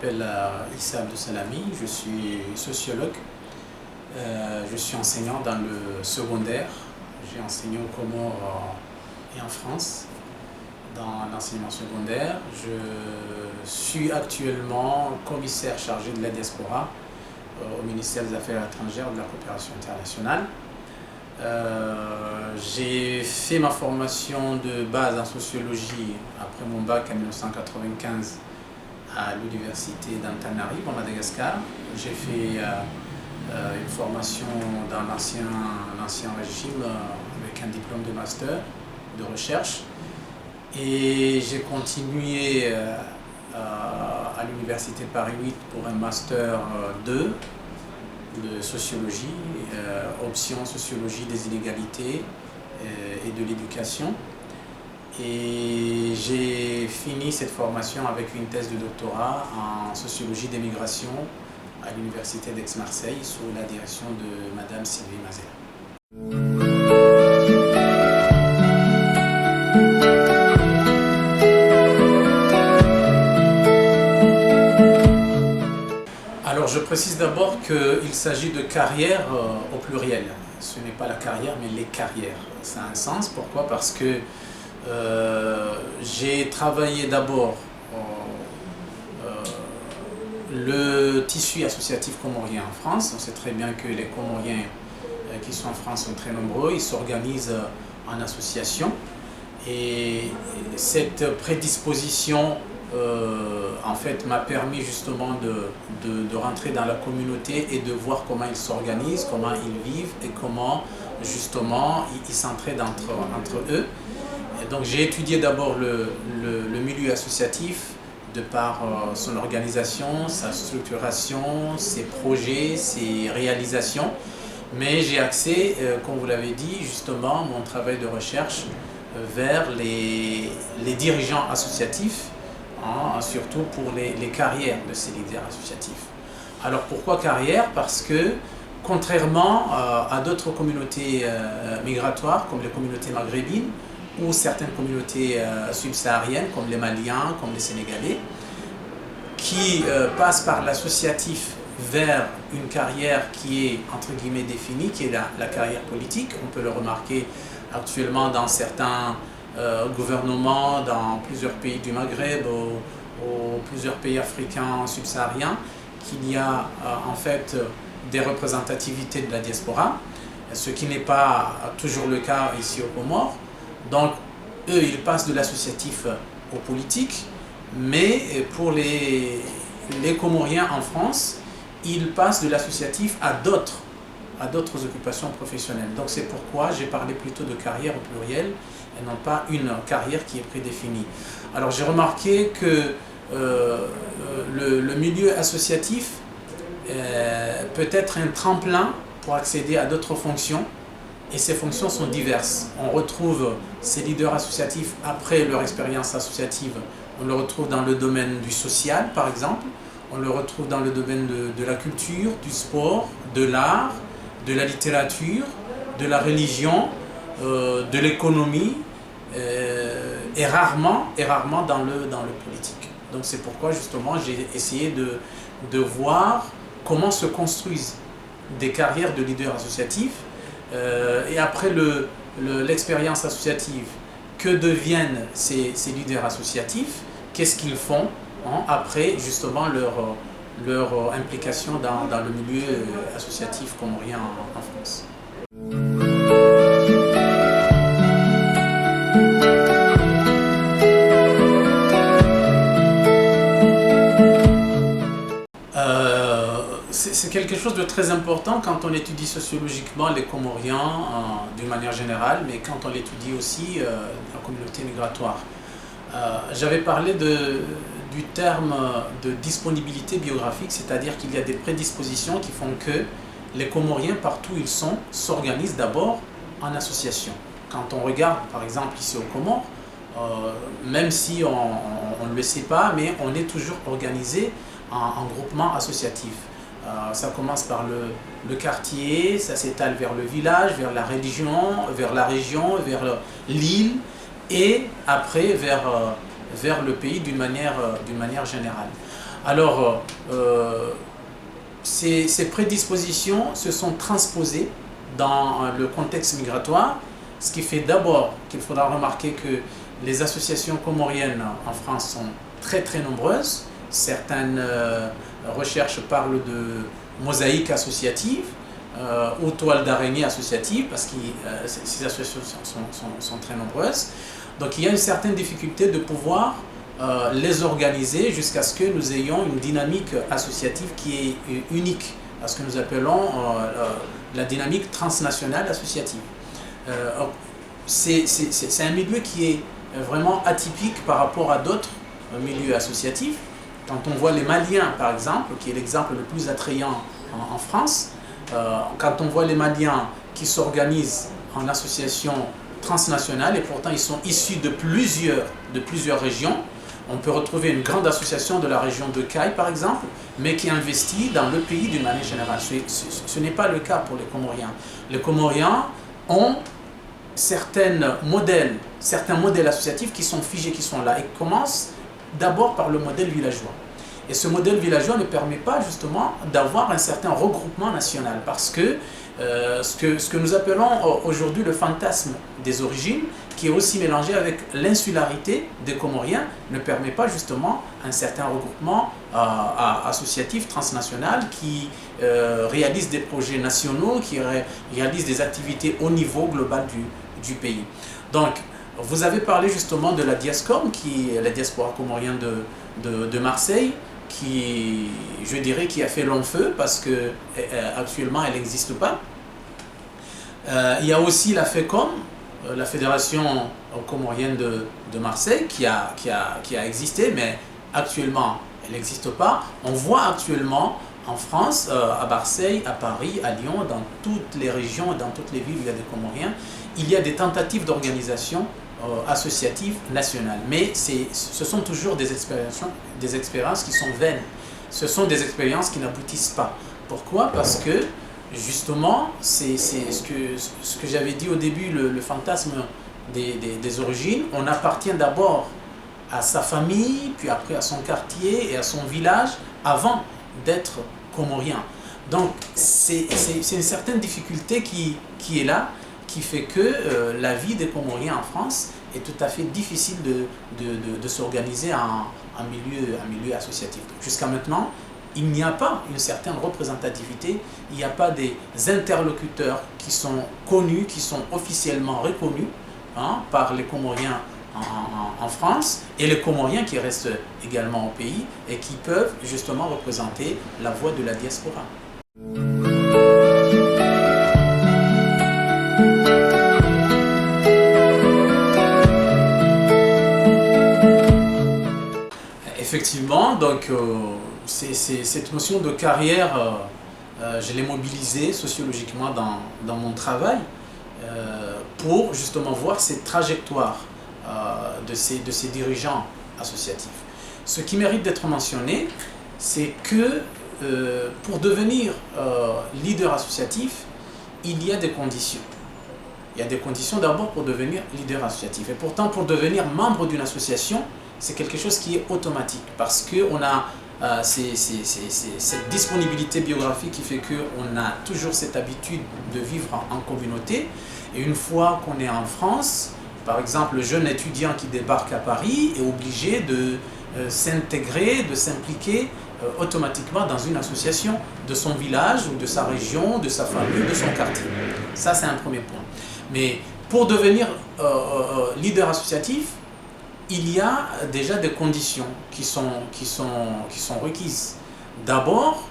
m'appelle Issa Abdou-Salami, je suis sociologue, je suis enseignant dans le secondaire, j'ai enseigné aux Comores et en France dans l'enseignement secondaire. Je suis actuellement commissaire chargé de la diaspora au ministère des Affaires étrangères et de la coopération internationale. J'ai fait ma formation de base en sociologie après mon bac en 1995 à l'université d'Antananarivo, à Madagascar. J'ai fait une formation dans l'ancien régime avec un diplôme de master de recherche. Et j'ai continué à l'université Paris 8 pour un master 2 de sociologie, option sociologie des inégalités et de l'éducation. Et j'ai fini cette formation avec une thèse de doctorat en sociologie des migrations à l'université d'Aix-Marseille sous la direction de Madame Sylvie Mazella. Alors je précise d'abord qu'il s'agit de carrière au pluriel. Ce n'est pas la carrière mais les carrières. Ça a un sens. Pourquoi? Parce que j'ai travaillé d'abord le tissu associatif comorien en France. On sait très bien que les Comoriens qui sont en France sont très nombreux. Ils s'organisent en association. Et cette prédisposition en fait m'a permis justement de rentrer dans la communauté et de voir comment ils s'organisent, comment ils vivent et comment justement ils s'entraident entre eux. Et donc j'ai étudié d'abord le milieu associatif de par son organisation, sa structuration, ses projets, ses réalisations. Mais j'ai axé, comme vous l'avez dit, justement mon travail de recherche vers les dirigeants associatifs, surtout pour les carrières de ces leaders associatifs. Alors pourquoi carrière? Parce que contrairement à d'autres communautés migratoires comme les communautés maghrébines ou certaines communautés subsahariennes comme les Maliens, comme les Sénégalais, qui passent par l'associatif vers une carrière qui est entre guillemets définie, qui est la carrière politique. On peut le remarquer actuellement dans certains gouvernements dans plusieurs pays du Maghreb ou plusieurs pays africains subsahariens, qu'il y a en fait des représentativités de la diaspora, ce qui n'est pas toujours le cas ici aux Comores. Donc eux, ils passent de l'associatif au politique, mais pour les Comoriens en France, ils passent de l'associatif à d'autres occupations professionnelles. Donc c'est pourquoi j'ai parlé plutôt de carrière au pluriel et non pas une carrière qui est prédéfinie. Alors j'ai remarqué que le milieu associatif peut être un tremplin pour accéder à d'autres fonctions, et ces fonctions sont diverses. On retrouve ces leaders associatifs après leur expérience associative. On le retrouve dans le domaine du social par exemple, on le retrouve dans le domaine de la culture, du sport, de l'art, de la littérature, de la religion, de l'économie et rarement dans le politique. Donc c'est pourquoi justement j'ai essayé de voir comment se construisent des carrières de leaders associatifs et après l'expérience associative, que deviennent ces leaders associatifs, qu'est-ce qu'ils font après justement leur implication dans le milieu associatif comorien en France. C'est quelque chose de très important quand on étudie sociologiquement les Comoriens d'une manière générale, mais quand on l'étudie aussi la communauté migratoire. J'avais parlé du terme de disponibilité biographique, c'est-à-dire qu'il y a des prédispositions qui font que les Comoriens, partout où ils sont, s'organisent d'abord en association. Quand on regarde par exemple ici aux Comores, même si on ne le sait pas, mais on est toujours organisé en groupement associatif. Ça commence par le quartier, ça s'étale vers le village, vers la région, vers l'île et après vers le pays d'une manière générale. Alors, ces prédispositions se sont transposées dans le contexte migratoire, ce qui fait d'abord qu'il faudra remarquer que les associations comoriennes en France sont très très nombreuses. Certaines recherches parlent de mosaïque associative ou toile d'araignée associative, parce que ces associations sont très nombreuses. Donc il y a une certaine difficulté de pouvoir les organiser jusqu'à ce que nous ayons une dynamique associative qui est unique, à ce que nous appelons la dynamique transnationale associative. C'est un milieu qui est vraiment atypique par rapport à d'autres milieux associatifs. Quand on voit les Maliens, par exemple, qui est l'exemple le plus attrayant en France, quand on voit les Maliens qui s'organisent en associations transnationales, et pourtant ils sont issus de plusieurs régions. On peut retrouver une grande association de la région de Caille, par exemple, mais qui investit dans le pays d'une manière générale. Ce n'est pas le cas pour les Comoriens. Les Comoriens ont certains modèles associatifs qui sont figés, qui sont là, et commencent d'abord par le modèle villageois. Et ce modèle villageois ne permet pas justement d'avoir un certain regroupement national, parce que ce que nous appelons aujourd'hui le fantasme des origines, qui est aussi mélangé avec l'insularité des Comoriens, ne permet pas justement un certain regroupement associatif transnational qui réalise des projets nationaux, qui réalise des activités au niveau global du pays. Donc, vous avez parlé justement de la Diascom, qui est la diaspora comorienne de Marseille, qui, je dirais, qui a fait long feu parce que actuellement elle n'existe pas. Il y a aussi la FECOM, la Fédération comorienne de Marseille, qui a existé, mais actuellement elle n'existe pas. On voit actuellement en France, à Marseille, à Paris, à Lyon, dans toutes les régions, dans toutes les villes où il y a des Comoriens, il y a des tentatives d'organisation associatives nationales. Mais ce sont toujours des expériences qui sont vaines. Ce sont des expériences qui n'aboutissent pas. Pourquoi? Parce que justement, c'est ce que j'avais dit au début, le fantasme des origines. On appartient d'abord à sa famille, puis après à son quartier et à son village, avant d'être comorien. Donc c'est une certaine difficulté qui est là, qui fait que la vie des Comoriens en France est tout à fait difficile de s'organiser en milieu associatif. Jusqu'à maintenant, il n'y a pas une certaine représentativité, il n'y a pas des interlocuteurs qui sont connus, qui sont officiellement reconnus par les Comoriens en France, et les Comoriens qui restent également au pays et qui peuvent justement représenter la voix de la diaspora. Effectivement, donc cette notion de carrière, je l'ai mobilisée sociologiquement dans mon travail pour justement voir cette trajectoire de ces dirigeants associatifs. Ce qui mérite d'être mentionné, c'est que pour devenir leader associatif, il y a des conditions. Il y a des conditions d'abord pour devenir leader associatif. Et pourtant, pour devenir membre d'une association, c'est quelque chose qui est automatique, parce qu'on a cette disponibilité biographique qui fait qu'on a toujours cette habitude de vivre en communauté. Et une fois qu'on est en France, par exemple, le jeune étudiant qui débarque à Paris est obligé de s'intégrer, de s'impliquer automatiquement dans une association de son village ou de sa région, de sa famille, de son quartier. Ça, c'est un premier point. Mais pour devenir leader associatif, il y a déjà des conditions qui sont requises. D'abord,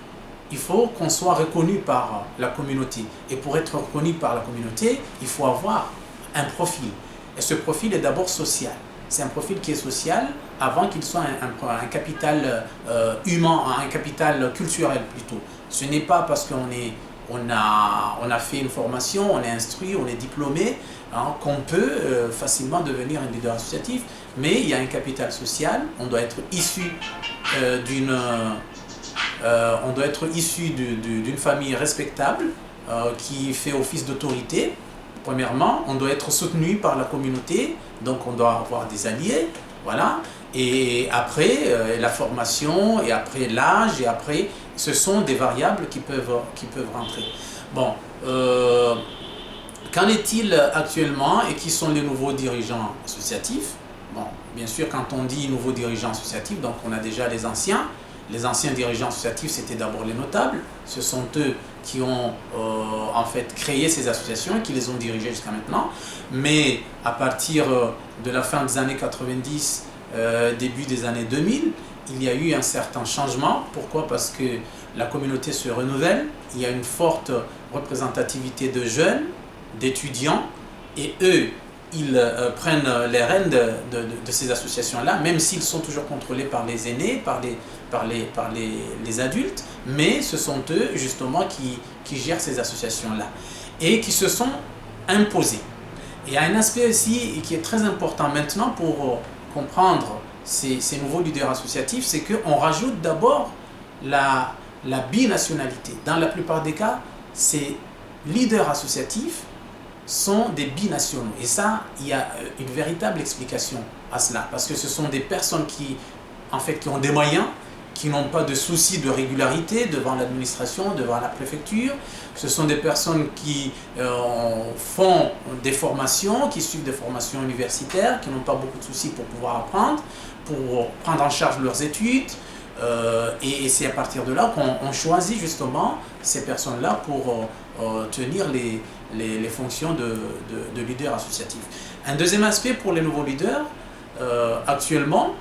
il faut qu'on soit reconnu par la communauté. Et pour être reconnu par la communauté, il faut avoir un profil. Et ce profil est d'abord social. C'est un profil qui est social avant qu'il soit un capital humain, un capital culturel plutôt. Ce n'est pas parce qu'on a fait une formation, on est instruit, on est diplômé, qu'on peut facilement devenir un leader associatif, mais il y a un capital social. On doit être issu d'une famille respectable qui fait office d'autorité. Premièrement, on doit être soutenu par la communauté, donc on doit avoir des alliés, voilà. Et après, la formation, et après l'âge, et après, ce sont des variables qui peuvent rentrer. Bon, qu'en est-il actuellement et qui sont les nouveaux dirigeants associatifs? Bon, bien sûr, quand on dit nouveaux dirigeants associatifs, donc on a déjà les anciens. Les anciens dirigeants associatifs, c'était d'abord les notables. Ce sont eux qui ont en fait créé ces associations et qui les ont dirigées jusqu'à maintenant. Mais à partir de la fin des années 90, début des années 2000, il y a eu un certain changement. Pourquoi? Parce que la communauté se renouvelle, il y a une forte représentativité de jeunes, d'étudiants, et eux, ils prennent les rênes de ces associations-là, même s'ils sont toujours contrôlés par les aînés, par les adultes, mais ce sont eux justement qui gèrent ces associations-là et qui se sont imposés. Et il y a un aspect aussi qui est très important maintenant pour comprendre ces nouveaux leaders associatifs, c'est qu'on rajoute d'abord la binationalité. Dans la plupart des cas, ces leaders associatifs sont des binationaux. Et ça, il y a une véritable explication à cela. Parce que ce sont des personnes qui ont des moyens, qui n'ont pas de soucis de régularité devant l'administration, devant la préfecture. Ce sont des personnes qui font des formations, qui suivent des formations universitaires, qui n'ont pas beaucoup de soucis pour pouvoir apprendre, pour prendre en charge leurs études. Et c'est à partir de là qu'on choisit justement ces personnes-là pour tenir les fonctions de leader associatif. Un deuxième aspect pour les nouveaux leaders, actuellement,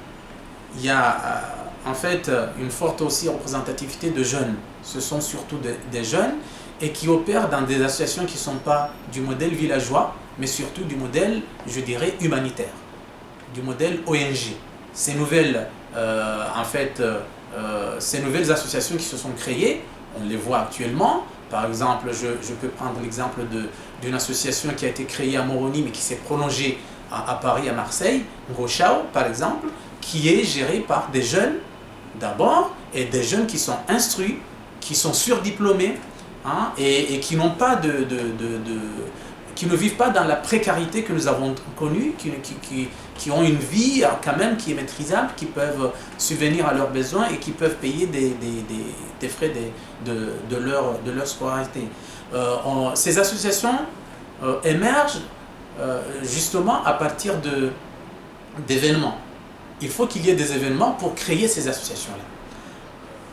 il y a en fait une forte aussi représentativité de jeunes. Ce sont surtout des jeunes et qui opèrent dans des associations qui ne sont pas du modèle villageois, mais surtout du modèle, je dirais, humanitaire, du modèle ONG. Ces nouvelles, ces nouvelles associations qui se sont créées, on les voit actuellement. Par exemple, je peux prendre l'exemple d'une association qui a été créée à Moroni, mais qui s'est prolongée à Paris, à Marseille, Rochao, par exemple, qui est gérée par des jeunes d'abord, et des jeunes qui sont instruits, qui sont surdiplômés, hein, et qui n'ont pas qui ne vivent pas dans la précarité que nous avons connue, qui ont une vie quand même qui est maîtrisable, qui peuvent subvenir à leurs besoins et qui peuvent payer des frais de leur scolarité. Ces associations émergent justement à partir d'événements. Il faut qu'il y ait des événements pour créer ces associations-là.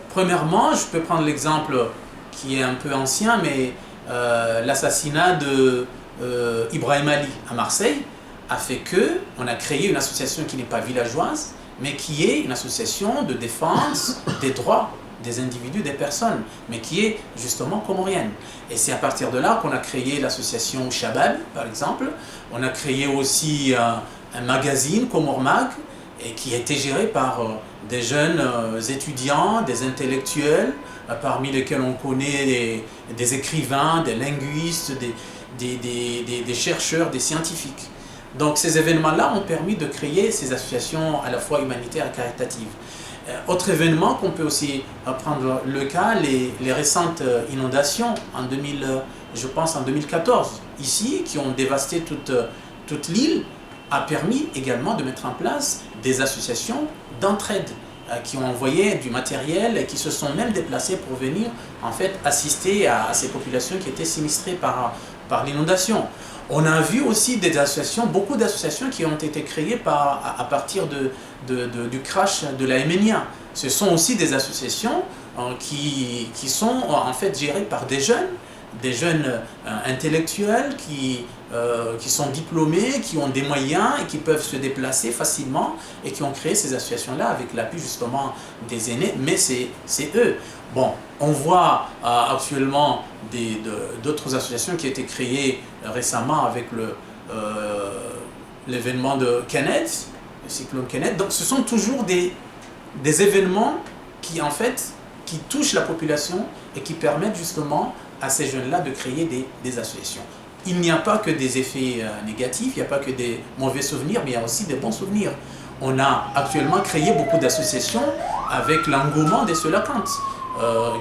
Premièrement, je peux prendre l'exemple qui est un peu ancien, mais l'assassinat de Ibrahim Ali à Marseille a fait qu'on a créé une association qui n'est pas villageoise, mais qui est une association de défense des droits des individus, des personnes, mais qui est justement comorienne. Et c'est à partir de là qu'on a créé l'association Shabab, par exemple. On a créé aussi un magazine, Comor Mag, et qui a été géré par des jeunes étudiants, des intellectuels, parmi lesquels on connaît des écrivains, des linguistes, des chercheurs, des scientifiques. Donc ces événements-là ont permis de créer ces associations à la fois humanitaires et caritatives. Autre événement qu'on peut aussi prendre le cas, les récentes inondations je pense en 2014, ici, qui ont dévasté toute l'île, a permis également de mettre en place des associations d'entraide qui ont envoyé du matériel et qui se sont même déplacés pour venir en fait assister à ces populations qui étaient sinistrées par l'inondation. On a vu aussi des associations, beaucoup d'associations qui ont été créées à partir du crash de la Yéménia. Ce sont aussi des associations qui sont en fait gérées par des jeunes intellectuels qui sont diplômés, qui ont des moyens et qui peuvent se déplacer facilement et qui ont créé ces associations-là avec l'appui justement des aînés, mais c'est eux. Bon, on voit actuellement d'autres associations qui ont été créées récemment avec l'événement de Kenneth, le cyclone Kenneth. Donc ce sont toujours des événements qui en fait qui touchent la population et qui permettent justement à ces jeunes-là de créer des associations. Il n'y a pas que des effets négatifs, il n'y a pas que des mauvais souvenirs, mais il y a aussi des bons souvenirs. On a actuellement créé beaucoup d'associations avec l'engouement des Solacantes,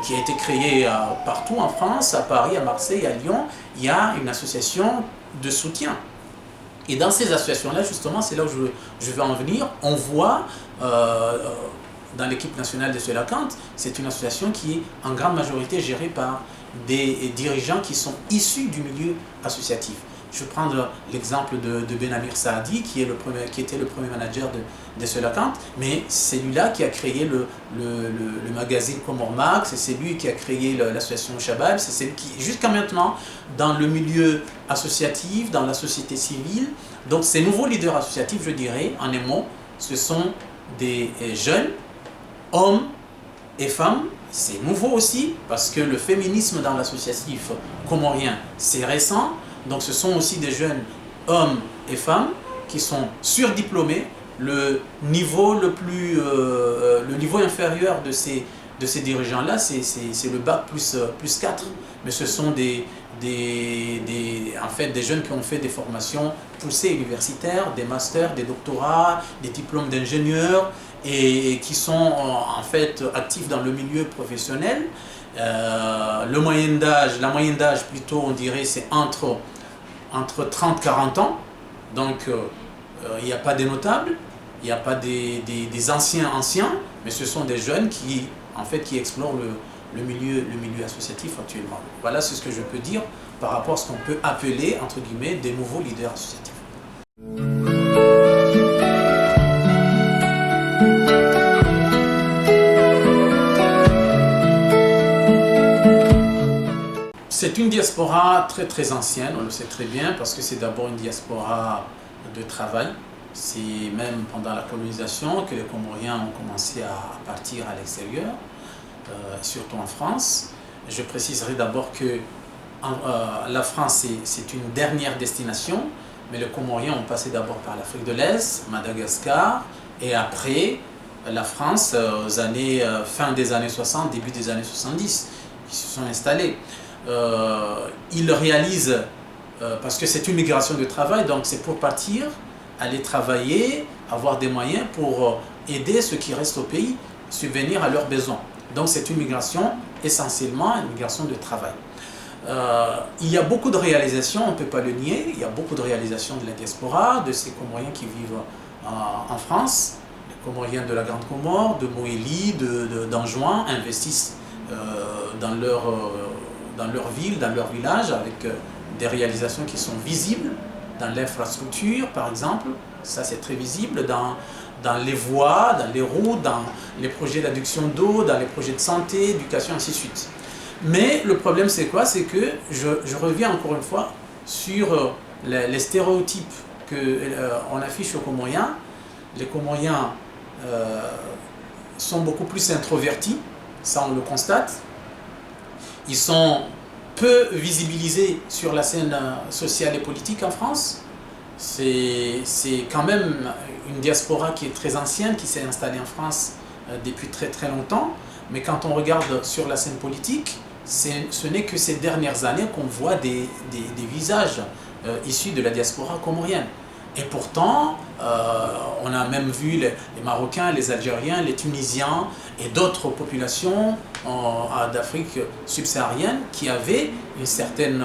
qui a été créé partout en France, à Paris, à Marseille, à Lyon. Il y a une association de soutien Et dans ces associations-là, justement, c'est là où je veux en venir. On voit dans l'équipe nationale de Selakant, c'est une association qui est en grande majorité gérée par des dirigeants qui sont issus du milieu associatif. Je vais prendre l'exemple de Benamir Saadi, qui était le premier manager de Selakant, mais c'est lui-là qui a créé le magazine Comor Max, c'est lui qui a créé l'association Shabab, c'est celui qui, jusqu'à maintenant, dans le milieu associatif, dans la société civile. Donc ces nouveaux leaders associatifs, je dirais, en un mot, ce sont des jeunes, hommes et femmes. C'est nouveau aussi, parce que le féminisme dans l'associatif comorien, c'est récent. Donc ce sont aussi des jeunes hommes et femmes qui sont surdiplômés. Le niveau inférieur de ces dirigeants-là, c'est le bac plus 4. Mais ce sont en fait, des jeunes qui ont fait des formations poussées universitaires, des masters, des doctorats, des diplômes d'ingénieurs et qui sont en fait actifs dans le milieu professionnel. La moyenne d'âge plutôt, on dirait, c'est entre 30 et 40 ans. Donc il n'y a pas des notables, il n'y a pas des anciens, mais ce sont des jeunes qui explorent le milieu associatif actuellement. Voilà, c'est ce que je peux dire par rapport à ce qu'on peut appeler, entre guillemets, des nouveaux leaders associatifs. C'est une diaspora très très ancienne, on le sait très bien, parce que c'est d'abord une diaspora de travail. C'est même pendant la colonisation que les Comoriens ont commencé à partir à l'extérieur, surtout en France. Je préciserai d'abord que la France c'est une dernière destination, mais les Comoriens ont passé d'abord par l'Afrique de l'Est, Madagascar, et après la France aux années, fin des années 60, début des années 70, qui se sont installés. Ils réalisent, parce que c'est une migration de travail, donc c'est pour partir, aller travailler, avoir des moyens pour aider ceux qui restent au pays, subvenir à leurs besoins. Donc c'est une migration essentiellement une migration de travail. Il y a beaucoup de réalisations, on ne peut pas le nier, il y a beaucoup de réalisations de la diaspora, de ces Comoriens qui vivent en France. Les Comoriens de la Grande Comore, de Moélie, d'Anjouan investissent dans leur ville, dans leur village, avec des réalisations qui sont visibles, dans l'infrastructure par exemple, ça c'est très visible, dans les voies, dans les routes, dans les projets d'adduction d'eau, dans les projets de santé, éducation, ainsi de suite. Mais le problème c'est quoi? C'est que je reviens encore une fois sur les stéréotypes qu'on affiche aux Comoriens. Les Comoriens sont beaucoup plus introvertis, ça on le constate. Ils sont peu visibilisés sur la scène sociale et politique en France. C'est quand même une diaspora qui est très ancienne, qui s'est installée en France depuis très très longtemps. Mais quand on regarde sur la scène politique, ce n'est que ces dernières années qu'on voit des visages issus de la diaspora comorienne. Et pourtant, on a même vu les Marocains, les Algériens, les Tunisiens et d'autres populations d'Afrique subsaharienne qui avaient une certaine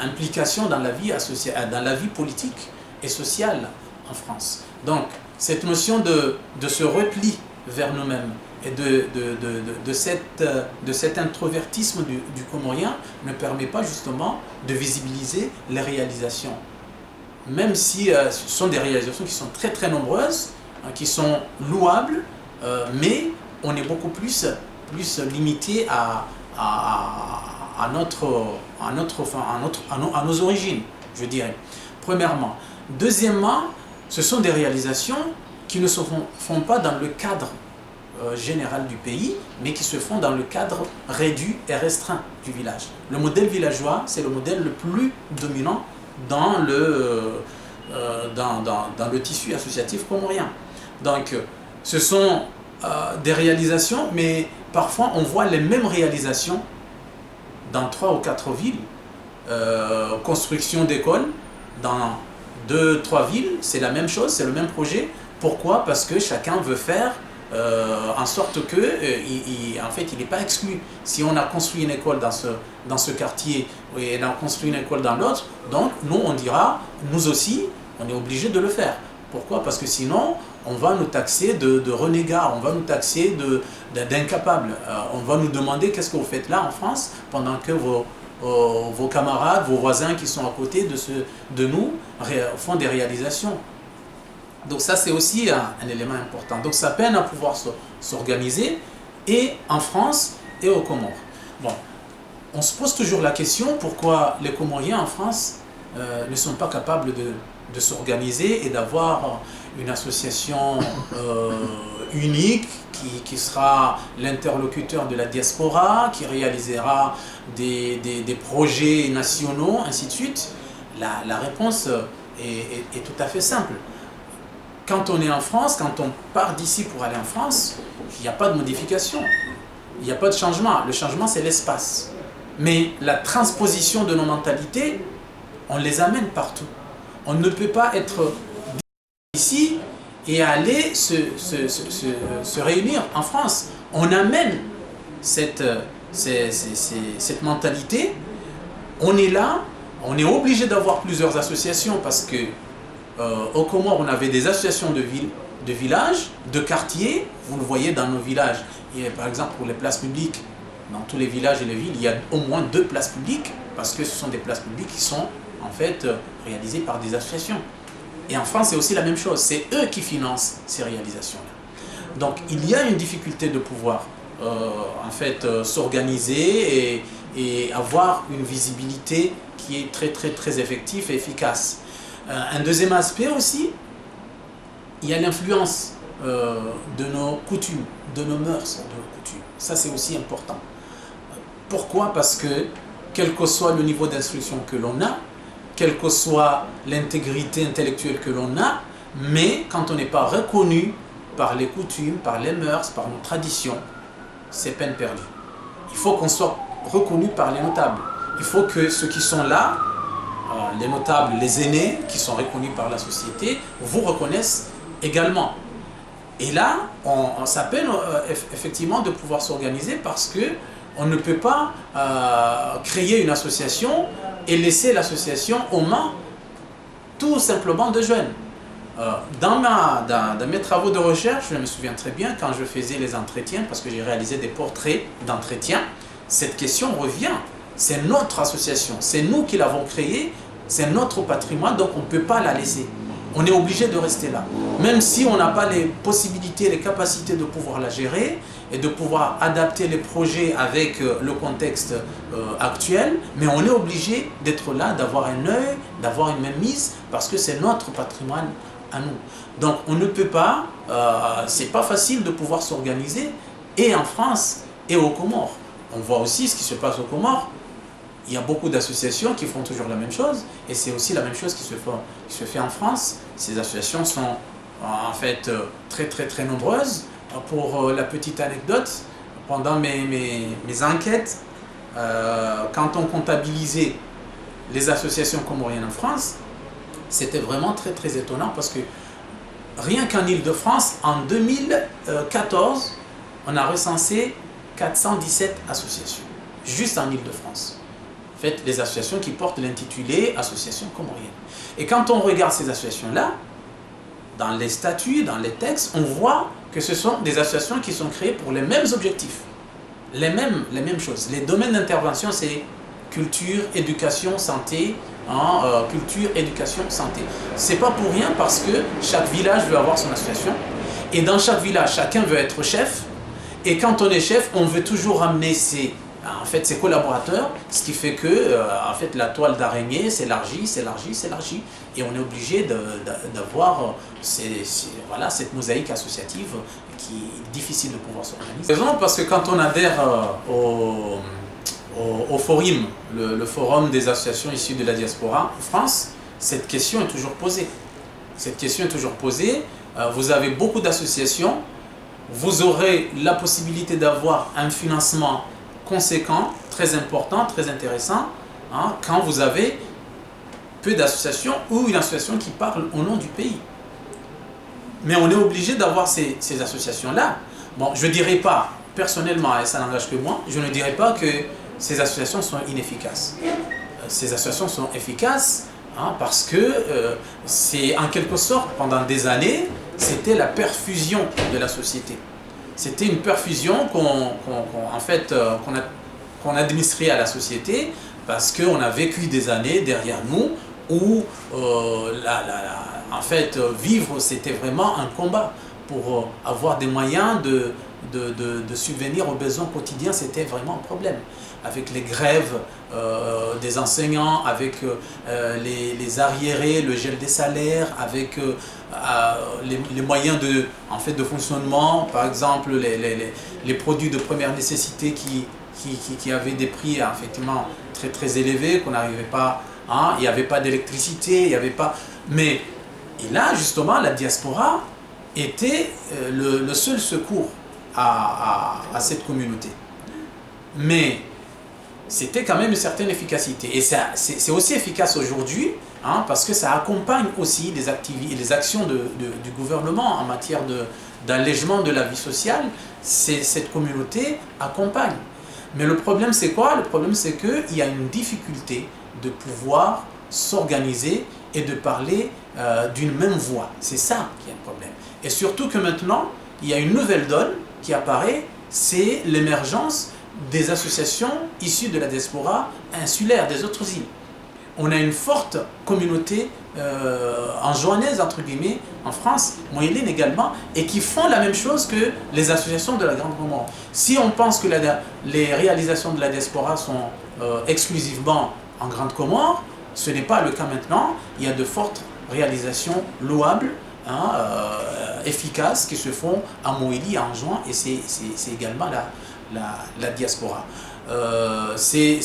implication dans la vie politique et sociale en France. Donc, cette notion de ce repli vers nous-mêmes et de cet introvertisme du Comorien ne permet pas justement de visibiliser les réalisations. Même si ce sont des réalisations qui sont très très nombreuses, qui sont louables, mais on est beaucoup plus limité à nos origines, je dirais, premièrement. Deuxièmement, ce sont des réalisations qui ne se font pas dans le cadre général du pays, mais qui se font dans le cadre réduit et restreint du village. Le modèle villageois, c'est le modèle le plus dominant dans le tissu associatif comorien. Donc, ce sont des réalisations, mais parfois on voit les mêmes réalisations dans 3 ou 4 villes. Construction d'écoles dans 2 ou 3 villes, c'est la même chose, c'est le même projet. Pourquoi? Parce que chacun veut faire en sorte que, en fait, il n'est pas exclu. Si on a construit une école dans ce quartier et on a construit une école dans l'autre, donc nous, on dira, nous aussi, on est obligé de le faire. Pourquoi? Parce que sinon, on va nous taxer de renégats, on va nous taxer d'incapables. On va nous demander qu'est-ce que vous faites là en France pendant que vos camarades, vos voisins qui sont à côté de nous font des réalisations. Donc ça, c'est aussi un élément important. Donc ça peine à pouvoir s'organiser, et en France et aux Comores. Bon, on se pose toujours la question, pourquoi les Comoriens en France ne sont pas capables de s'organiser et d'avoir une association unique qui sera l'interlocuteur de la diaspora, qui réalisera des projets nationaux, ainsi de suite. La réponse est tout à fait simple. Quand on est en France, quand on part d'ici pour aller en France, il n'y a pas de modification, il n'y a pas de changement. Le changement, c'est l'espace. Mais la transposition de nos mentalités, on les amène partout. On ne peut pas être ici et aller se réunir en France. On amène cette mentalité. On est là, on est obligé d'avoir plusieurs associations parce que aux Comores, on avait des associations de villages, de quartiers. Vous le voyez dans nos villages. Et par exemple, pour les places publiques, dans tous les villages et les villes, il y a au moins 2 places publiques parce que ce sont des places publiques qui sont en fait réalisées par des associations. Et en France, c'est aussi la même chose. C'est eux qui financent ces réalisations-là. Donc, il y a une difficulté de pouvoir en fait s'organiser et avoir une visibilité qui est très, très, très effective et efficace. Un deuxième aspect aussi, il y a l'influence de nos coutumes, de nos mœurs, de nos coutumes. Ça, c'est aussi important. Pourquoi? Parce que, quel que soit le niveau d'instruction que l'on a, quelle que soit l'intégrité intellectuelle que l'on a, mais quand on n'est pas reconnu par les coutumes, par les mœurs, par nos traditions, c'est peine perdue. Il faut qu'on soit reconnu par les notables. Il faut que ceux qui sont là, les notables, les aînés, qui sont reconnus par la société, vous reconnaissent également. Et là, ça peine effectivement de pouvoir s'organiser parce que on ne peut pas créer une association et laisser l'association aux mains tout simplement de jeunes. Dans mes travaux de recherche, je me souviens très bien quand je faisais les entretiens, parce que j'ai réalisé des portraits d'entretien, cette question revient. C'est notre association, c'est nous qui l'avons créée, c'est notre patrimoine, donc on ne peut pas la laisser. On est obligé de rester là. Même si on n'a pas les possibilités, les capacités de pouvoir la gérer et de pouvoir adapter les projets avec le contexte actuel, mais on est obligé d'être là, d'avoir un œil, d'avoir une mainmise, parce que c'est notre patrimoine à nous. Donc on ne peut pas, c'est pas facile de pouvoir s'organiser, et en France et aux Comores. On voit aussi ce qui se passe aux Comores. Il y a beaucoup d'associations qui font toujours la même chose, et c'est aussi la même chose qui se fait en France. Ces associations sont en fait très très très nombreuses. Pour la petite anecdote, pendant mes enquêtes, quand on comptabilisait les associations comoriennes en France, c'était vraiment très très étonnant parce que rien qu'en Île-de-France, en 2014, on a recensé 417 associations, juste en Île-de-France. En fait, les associations qui portent l'intitulé Association comorienne. Et quand on regarde ces associations-là, dans les statuts, dans les textes, on voit que ce sont des associations qui sont créées pour les mêmes objectifs, les mêmes choses. Les domaines d'intervention, c'est culture, éducation, santé, culture, éducation, santé. C'est pas pour rien parce que chaque village veut avoir son association, et dans chaque village, chacun veut être chef, et quand on est chef, on veut toujours ramener ses collaborateurs, ce qui fait que en fait, la toile d'araignée s'élargit, et on est obligé d'avoir voilà, cette mosaïque associative qui est difficile de pouvoir s'organiser. Parce que quand on adhère au Forum, le forum des associations issues de la diaspora en France, cette question est toujours posée. Vous avez beaucoup d'associations, vous aurez la possibilité d'avoir un financement conséquent, très important, très intéressant, quand vous avez peu d'associations ou une association qui parle au nom du pays. Mais on est obligé d'avoir ces associations-là. Bon, je ne dirais pas, personnellement, et ça n'engage que moi, je ne dirais pas que ces associations sont inefficaces. Ces associations sont efficaces parce que c'est en quelque sorte, pendant des années, c'était la perfusion de la société. C'était une perfusion qu'on administrait à la société parce qu'on a vécu des années derrière nous où en fait, vivre, c'était vraiment un combat pour avoir des moyens de subvenir aux besoins quotidiens, c'était vraiment un problème. Avec les grèves des enseignants, avec les arriérés, le gel des salaires, avec les moyens de fonctionnement, par exemple les produits de première nécessité qui avaient des prix effectivement très très élevés, qu'on n'arrivait pas, il n'y avait pas d'électricité, il n'y avait pas... Mais et là, justement, la diaspora était le seul secours à cette communauté. Mais c'était quand même une certaine efficacité. Et c'est aussi efficace aujourd'hui, parce que ça accompagne aussi les actions du gouvernement en matière d'allègement de la vie sociale. Cette communauté accompagne. Mais le problème, c'est quoi? Le problème, c'est qu'il y a une difficulté de pouvoir s'organiser et de parler d'une même voix. C'est ça qui est un problème. Et surtout que maintenant, il y a une nouvelle donne qui apparaît, c'est l'émergence des associations issues de la diaspora insulaire des autres îles. On a une forte communauté enjoannaise, entre guillemets, en France, moyenne également, et qui font la même chose que les associations de la Grande Comore. Si on pense que les réalisations de la diaspora sont exclusivement en Grande Comore, ce n'est pas le cas maintenant. Il y a de fortes réalisations louables, efficaces, qui se font à Moélie, à Anjouan, et c'est également la diaspora. C'est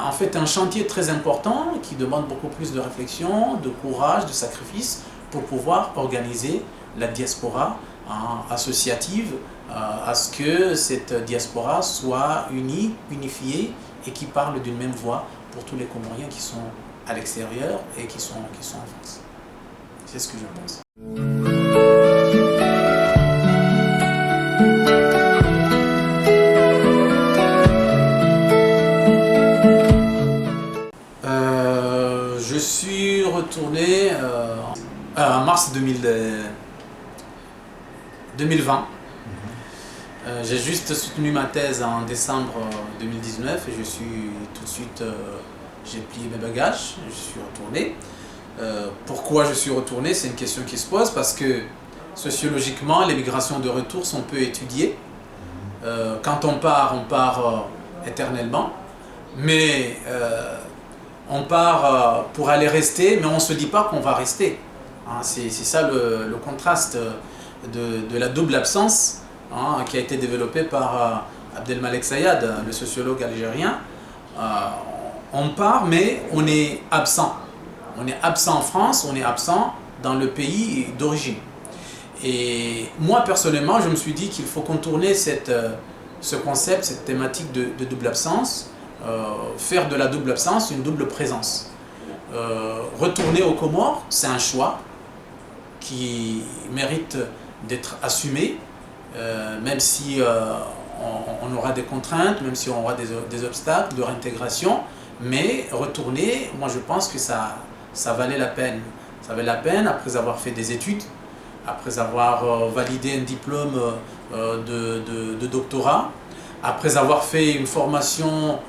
en fait un chantier très important qui demande beaucoup plus de réflexion, de courage, de sacrifice pour pouvoir organiser la diaspora associative, à ce que cette diaspora soit unie, unifiée et qui parle d'une même voix pour tous les Comoriens qui sont à l'extérieur et qui sont en France. C'est ce que je pense. Je suis retourné en mars 2020. J'ai juste soutenu ma thèse en décembre 2019 et je suis tout de suite, j'ai plié mes bagages, je suis retourné. Pourquoi je suis retourné? C'est une question qui se pose parce que sociologiquement, les migrations de retour sont peu étudiées. Quand on part éternellement, mais on part pour aller rester, mais on ne se dit pas qu'on va rester. C'est ça le contraste de la double absence qui a été développé par Abdelmalek Sayad, le sociologue algérien. On part, mais on est absent. On est absent en France, on est absent dans le pays d'origine. Et moi, personnellement, je me suis dit qu'il faut contourner ce concept, cette thématique de double absence, faire de la double absence une double présence. Retourner aux Comores, c'est un choix qui mérite d'être assumé, même si on aura des contraintes, même si on aura des obstacles de réintégration, mais retourner, moi je pense que ça valait la peine. Ça valait la peine après avoir fait des études, après avoir validé un diplôme de doctorat, après avoir fait une formation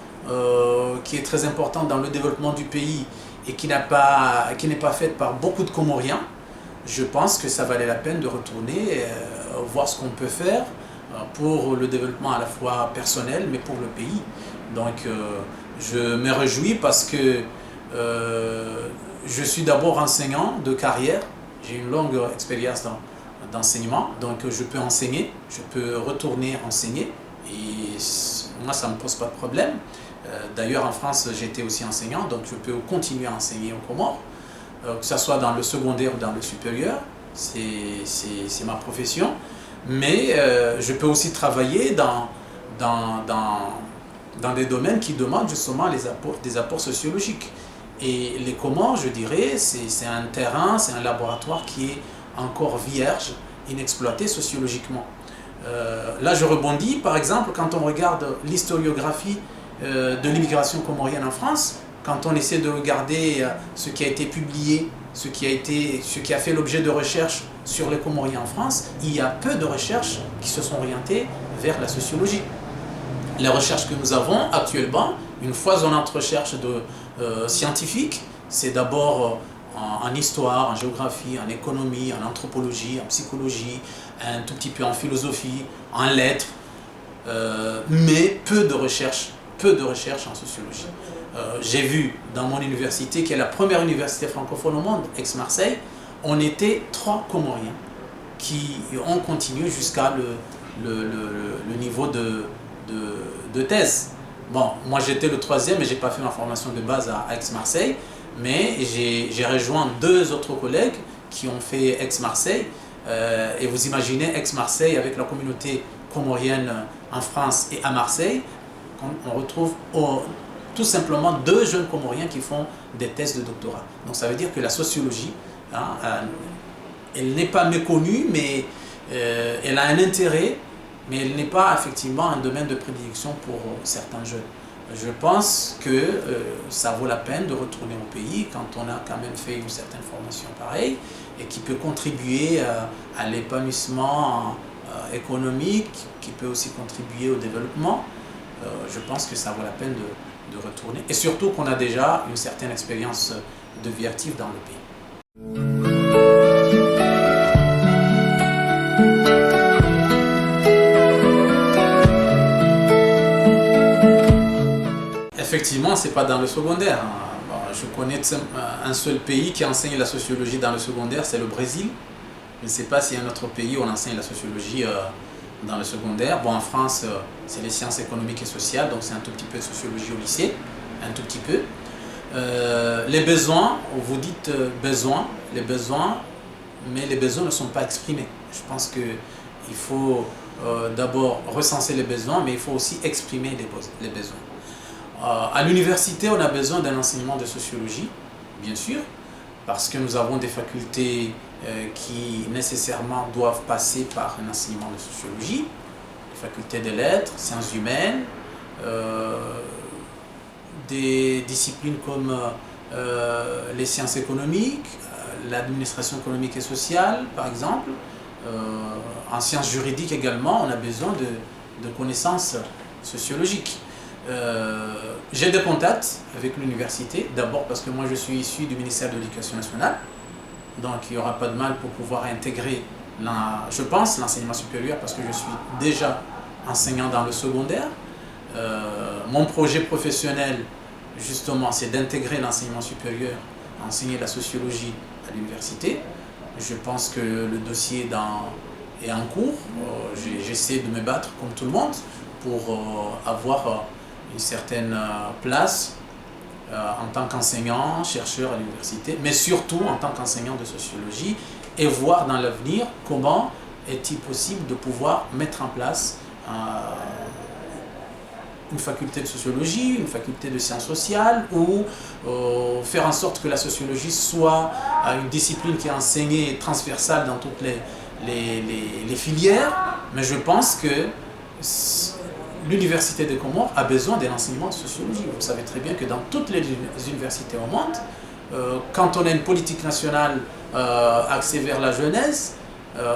qui est très importante dans le développement du pays et qui n'est pas faite par beaucoup de Comoriens. Je pense que ça valait la peine de retourner voir ce qu'on peut faire pour le développement à la fois personnel mais pour le pays. Donc je me réjouis parce que je suis d'abord enseignant de carrière, j'ai une longue expérience d'enseignement, donc je peux enseigner, je peux retourner enseigner et moi ça ne me pose pas de problème. D'ailleurs en France j'étais aussi enseignant, donc je peux continuer à enseigner aux Comores, que ce soit dans le secondaire ou dans le supérieur, c'est ma profession, mais je peux aussi travailler dans des domaines qui demandent justement des apports sociologiques. Et les Comores, je dirais, c'est un terrain, c'est un laboratoire qui est encore vierge, inexploité sociologiquement. Là, je rebondis, par exemple, quand on regarde l'historiographie de l'immigration comorienne en France, quand on essaie de regarder ce qui a été publié, ce qui a fait l'objet de recherches sur les Comoriens en France, il y a peu de recherches qui se sont orientées vers la sociologie. Les recherches que nous avons actuellement, une foisonnante recherche scientifique, c'est d'abord en histoire, en géographie, en économie, en anthropologie, en psychologie, un tout petit peu en philosophie, en lettres, mais peu de recherches en sociologie. J'ai vu dans mon université, qui est la première université francophone au monde, Aix-Marseille, on était 3 Comoriens qui ont continué jusqu'à le niveau de thèse. Bon, moi j'étais le 3e et j'ai pas fait ma formation de base à Aix-Marseille, mais j'ai rejoint 2 autres collègues qui ont fait Aix-Marseille. Et vous imaginez Aix-Marseille avec la communauté comorienne en France et à Marseille, on retrouve tout simplement 2 jeunes Comoriens qui font des thèses de doctorat. Donc ça veut dire que la sociologie, elle n'est pas méconnue, mais elle a un intérêt, mais elle n'est pas effectivement un domaine de prédilection pour certains jeunes. Je pense que ça vaut la peine de retourner au pays quand on a quand même fait une certaine formation pareille et qui peut contribuer à l'épanouissement économique, qui peut aussi contribuer au développement. Je pense que ça vaut la peine de retourner. Et surtout qu'on a déjà une certaine expérience de vie active dans le pays. Effectivement, ce n'est pas dans le secondaire. Bon, je connais un seul pays qui enseigne la sociologie dans le secondaire, c'est le Brésil. Je ne sais pas s'il y a un autre pays où on enseigne la sociologie dans le secondaire. Bon, en France, c'est les sciences économiques et sociales, donc c'est un tout petit peu de sociologie au lycée, un tout petit peu. Les besoins, vous dites besoins, mais les besoins ne sont pas exprimés. Je pense qu'il faut d'abord recenser les besoins, mais il faut aussi exprimer les besoins. À l'université, on a besoin d'un enseignement de sociologie, bien sûr, parce que nous avons des facultés qui nécessairement doivent passer par un enseignement de sociologie, les facultés des lettres, sciences humaines, des disciplines comme les sciences économiques, l'administration économique et sociale, par exemple. En sciences juridiques également, on a besoin de connaissances sociologiques. J'ai des contacts avec l'université, d'abord parce que moi je suis issu du ministère de l'Éducation nationale, donc il n'y aura pas de mal pour pouvoir intégrer, je pense, l'enseignement supérieur parce que je suis déjà enseignant dans le secondaire. Mon projet professionnel, justement, c'est d'intégrer l'enseignement supérieur, enseigner la sociologie à l'université. Je pense que le dossier est en cours. J'essaie de me battre comme tout le monde pour avoir une certaine place en tant qu'enseignant, chercheur à l'université, mais surtout en tant qu'enseignant de sociologie et voir dans l'avenir comment est-il possible de pouvoir mettre en place une faculté de sociologie, une faculté de sciences sociales ou faire en sorte que la sociologie soit une discipline qui est enseignée transversale dans toutes les filières. Mais je pense que l'Université des Comores a besoin d'un enseignement de sociologie. Vous savez très bien que dans toutes les universités au monde, quand on a une politique nationale axée vers la jeunesse,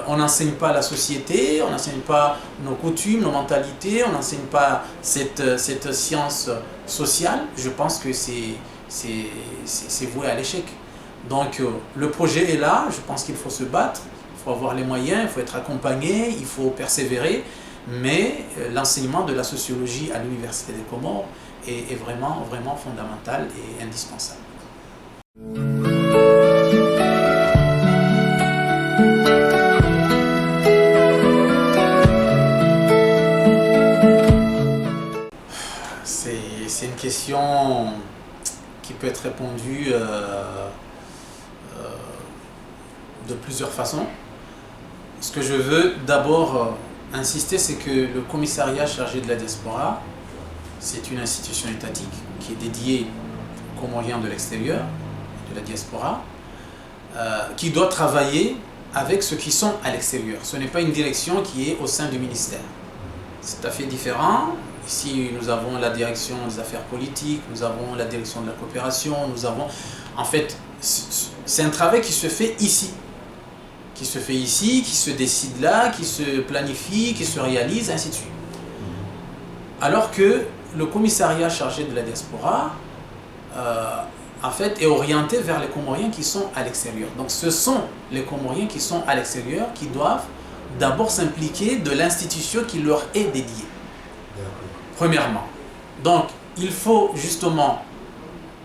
on n'enseigne pas la société, on n'enseigne pas nos coutumes, nos mentalités, on n'enseigne pas cette science sociale. Je pense que c'est voué à l'échec. Donc le projet est là, je pense qu'il faut se battre, il faut avoir les moyens, il faut être accompagné, il faut persévérer. Mais l'enseignement de la sociologie à l'Université des Comores est vraiment, vraiment fondamental et indispensable. C'est une question qui peut être répondue de plusieurs façons. Ce que je veux d'abord insister, c'est que le commissariat chargé de la diaspora, c'est une institution étatique qui est dédiée aux Comoriens de l'extérieur, de la diaspora, qui doit travailler avec ceux qui sont à l'extérieur. Ce n'est pas une direction qui est au sein du ministère. C'est tout à fait différent. Ici, nous avons la direction des affaires politiques, nous avons la direction de la coopération, nous avons... En fait, c'est un travail qui se fait ici. Qui se fait ici, qui se décide là, qui se planifie, qui se réalise, ainsi de suite. Alors que le commissariat chargé de la diaspora, en fait, est orienté vers les Comoriens qui sont à l'extérieur. Donc, ce sont les Comoriens qui sont à l'extérieur qui doivent d'abord s'impliquer de l'institution qui leur est dédiée. Premièrement. Donc, il faut justement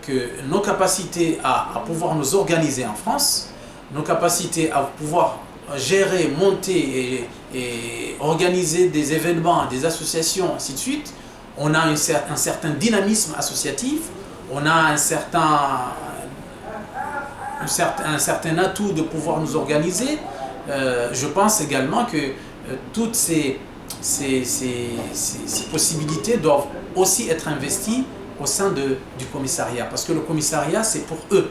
que nos capacités à pouvoir nous organiser en France, nos capacités à pouvoir gérer, monter et organiser des événements, des associations, ainsi de suite, on a un certain dynamisme associatif, on a un certain atout de pouvoir nous organiser. Je pense également que toutes ces possibilités doivent aussi être investies au sein du commissariat. Parce que le commissariat, c'est pour eux.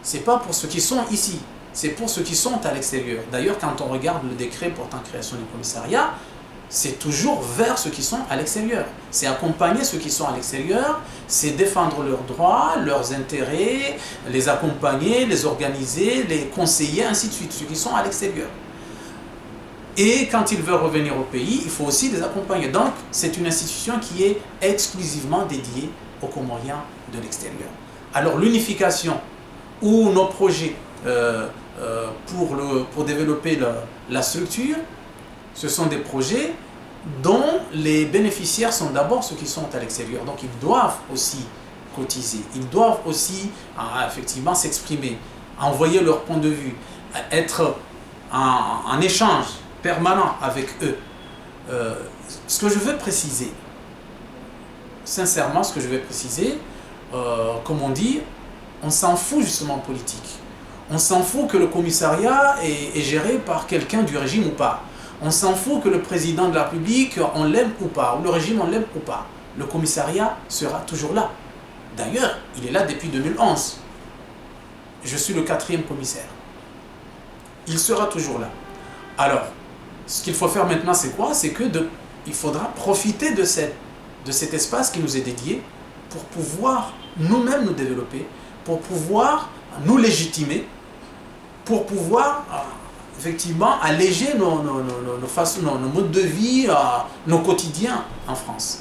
Ce n'est pas pour ceux qui sont ici. C'est pour ceux qui sont à l'extérieur. D'ailleurs, quand on regarde le décret portant création du commissariat, c'est toujours vers ceux qui sont à l'extérieur. C'est accompagner ceux qui sont à l'extérieur, c'est défendre leurs droits, leurs intérêts, les accompagner, les organiser, les conseiller, ainsi de suite, ceux qui sont à l'extérieur. Et quand ils veulent revenir au pays, il faut aussi les accompagner. Donc, c'est une institution qui est exclusivement dédiée aux Comoriens de l'extérieur. Alors, l'unification ou nos projets pour développer la structure, ce sont des projets dont les bénéficiaires sont d'abord ceux qui sont à l'extérieur. Donc, ils doivent aussi cotiser, ils doivent aussi effectivement s'exprimer, envoyer leur point de vue, être en échange permanent avec eux. Ce que je veux préciser, sincèrement, ce que je vais préciser, comme on dit, on s'en fout justement politique. On s'en fout que le commissariat est géré par quelqu'un du régime ou pas. On s'en fout que le président de la République, on l'aime ou pas, ou le régime, on l'aime ou pas. Le commissariat sera toujours là. D'ailleurs, il est là depuis 2011. Je suis le 4e commissaire. Il sera toujours là. Alors, ce qu'il faut faire maintenant, c'est quoi? C'est que il faudra profiter de cet espace qui nous est dédié pour pouvoir nous-mêmes nous développer, pour pouvoir nous légitimer, pour pouvoir effectivement alléger nos modes de vie, nos quotidiens en France.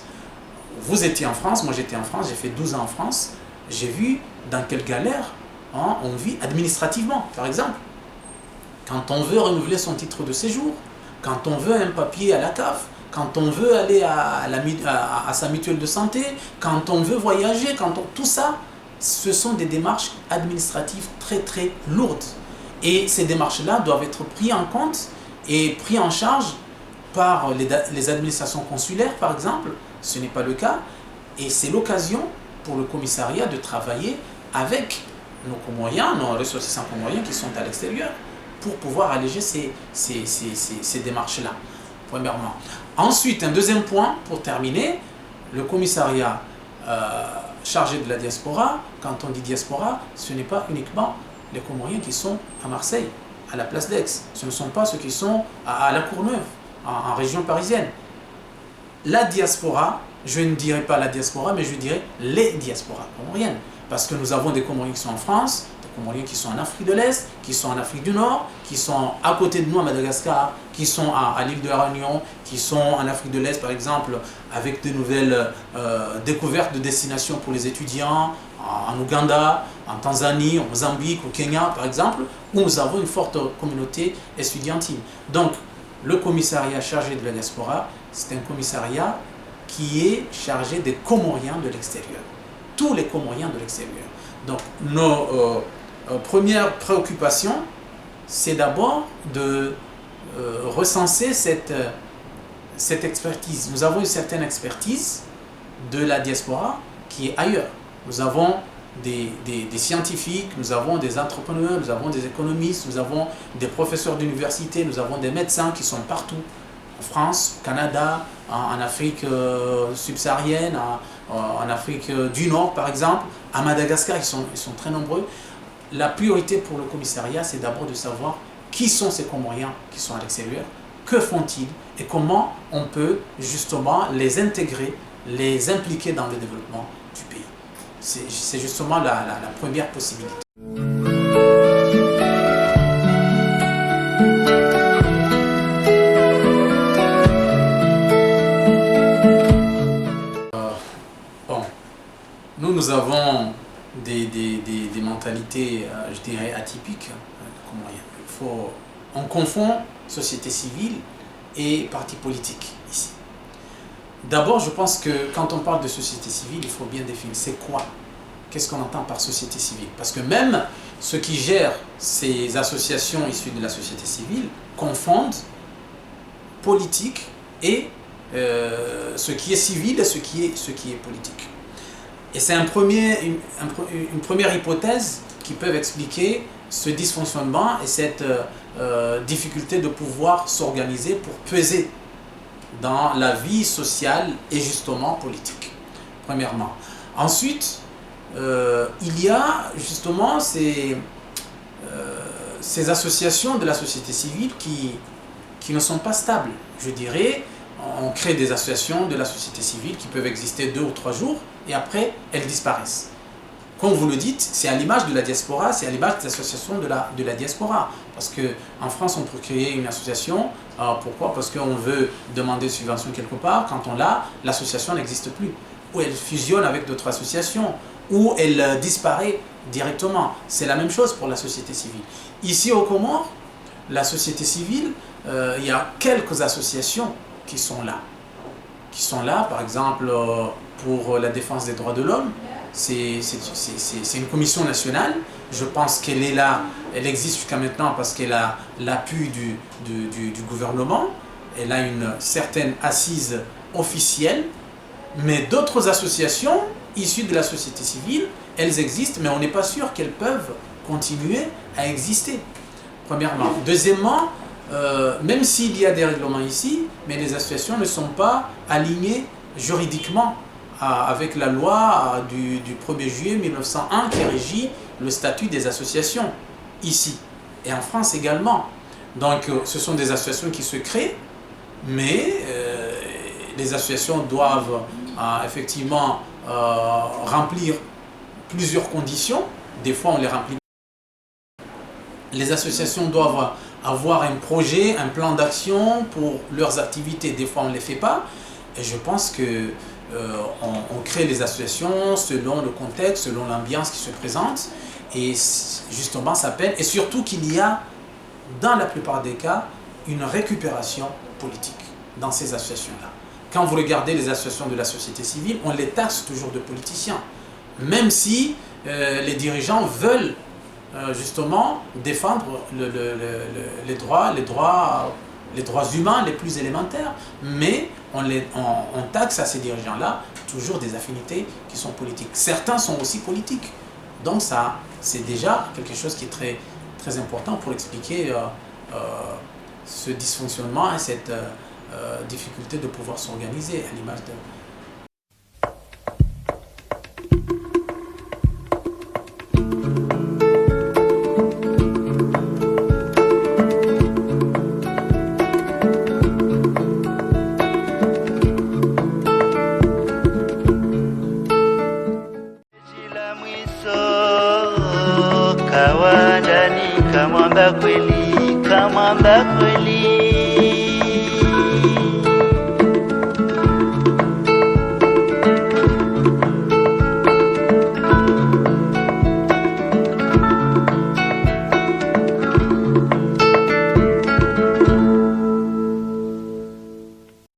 Vous étiez en France, moi j'étais en France, j'ai fait 12 ans en France, j'ai vu dans quelle galère on vit administrativement, par exemple. Quand on veut renouveler son titre de séjour, quand on veut un papier à la CAF, quand on veut aller à sa mutuelle de santé, quand on veut voyager, tout ça, ce sont des démarches administratives très très lourdes. Et ces démarches-là doivent être prises en compte et prises en charge par les administrations consulaires, par exemple. Ce n'est pas le cas. Et c'est l'occasion pour le commissariat de travailler avec nos Comoriens, nos ressortissants comoriens qui sont à l'extérieur, pour pouvoir alléger ces démarches-là, premièrement. Ensuite, un deuxième point, pour terminer, le commissariat chargé de la diaspora, quand on dit diaspora, ce n'est pas uniquement les Comoriens qui sont à Marseille, à la place d'Aix. Ce ne sont pas ceux qui sont à La Courneuve, en région parisienne. La diaspora, je ne dirais pas la diaspora, mais je dirais les diasporas comoriennes. Parce que nous avons des Comoriens qui sont en France, des Comoriens qui sont en Afrique de l'Est, qui sont en Afrique du Nord, qui sont à côté de nous à Madagascar, qui sont à l'île de la Réunion, qui sont en Afrique de l'Est par exemple, avec de nouvelles découvertes de destinations pour les étudiants, en Ouganda, en Tanzanie, au Mozambique, au Kenya par exemple, où nous avons une forte communauté estudiantine. Donc le commissariat chargé de la diaspora, c'est un commissariat qui est chargé des Comoriens de l'extérieur. Tous les Comoriens de l'extérieur. Donc nos premières préoccupations, c'est d'abord de recenser cette expertise. Nous avons une certaine expertise de la diaspora qui est ailleurs. Nous avons des scientifiques, nous avons des entrepreneurs, nous avons des économistes, nous avons des professeurs d'université, nous avons des médecins qui sont partout. En France, au Canada, en Afrique subsaharienne, en Afrique du Nord par exemple, à Madagascar, ils sont très nombreux. La priorité pour le commissariat, c'est d'abord de savoir qui sont ces Comoriens qui sont à l'extérieur, que font-ils et comment on peut justement les intégrer, les impliquer dans le développement du pays. C'est justement la première possibilité. Nous avons des mentalités, je dirais, atypiques. On confond société civile et parti politique ici. D'abord, je pense que quand on parle de société civile, il faut bien définir c'est quoi. Qu'est-ce qu'on entend par société civile? Parce que même ceux qui gèrent ces associations issues de la société civile confondent politique et ce qui est civil et ce qui est politique. Et c'est une première hypothèse qui peut expliquer ce dysfonctionnement et cette difficulté de pouvoir s'organiser pour peser dans la vie sociale et justement politique, premièrement. Ensuite, il y a justement ces associations de la société civile qui ne sont pas stables. Je dirais, on crée des associations de la société civile qui peuvent exister 2 ou 3 jours et après elles disparaissent. Comme vous le dites, c'est à l'image de la diaspora, c'est à l'image des associations de la diaspora. Parce qu'en France, on peut créer une association. Pourquoi? Parce qu'on veut demander une subvention quelque part. Quand on l'a, l'association n'existe plus. Ou elle fusionne avec d'autres associations, ou elle disparaît directement. C'est la même chose pour la société civile. Ici au Comores, la société civile, il y a quelques associations qui sont là. Par exemple, pour la défense des droits de l'homme, c'est une commission nationale. Je pense qu'elle est là, elle existe jusqu'à maintenant parce qu'elle a l'appui du gouvernement. Elle a une certaine assise officielle. Mais d'autres associations issues de la société civile, elles existent, mais on n'est pas sûr qu'elles peuvent continuer à exister, premièrement. Deuxièmement, même s'il y a des règlements ici, mais les associations ne sont pas alignées juridiquement avec la loi du 1er juillet 1901 qui régit le statut des associations ici et en France également. Donc ce sont des associations qui se créent, mais les associations doivent effectivement remplir plusieurs conditions. Des fois on les remplit. Les associations doivent avoir un projet, un plan d'action pour leurs activités. Des fois on ne les fait pas. Et je pense que on crée les associations selon le contexte, selon l'ambiance qui se présente. Et justement ça peine. Et surtout qu'il y a, dans la plupart des cas, une récupération politique dans ces associations-là. Quand vous regardez les associations de la société civile, on les taxe toujours de politiciens. Même si les dirigeants veulent justement défendre les droits humains les plus élémentaires, mais on taxe à ces dirigeants-là toujours des affinités qui sont politiques. Certains sont aussi politiques. Donc ça, c'est déjà quelque chose qui est très, très important pour expliquer ce dysfonctionnement et cette difficulté de pouvoir s'organiser à l'image de... Kawandani kamwamba kweli